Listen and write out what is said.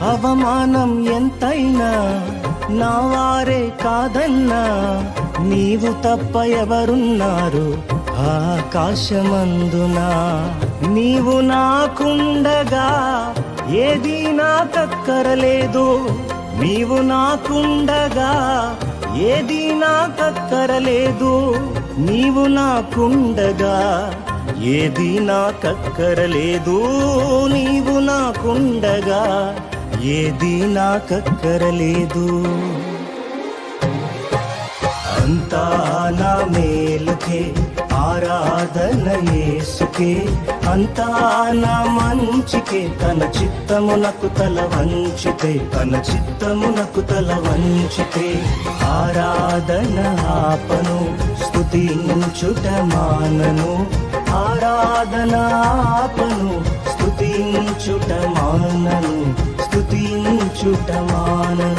అవమానం ఎంతైనా నా వారే కాదన్నా, నీవు తప్ప ఎవరున్నారు ఆకాశమందున. నీవు నాకుండగా ఏది నాకక్కరలేదు, నీవు నాకుండగా ఏది నాకక్కరలేదు, నీవు నాకుండగా ఏది నాకక్కరలేదు, నీవు నాకుండగా ఏది నాకక్కరలేదు. అంతా నా మేలుకే ఆరాధన యేసుకే, అంతా నా మంచికే, తన చిత్తమునకు తల వంచితే, తన చిత్తమునకు తల వంచితే. ఆరాధన ఆపను, స్తుతించుట మానను, ఆరాధన ఆపను, స్తుతించుట మానను, స్తుతించుట మానను.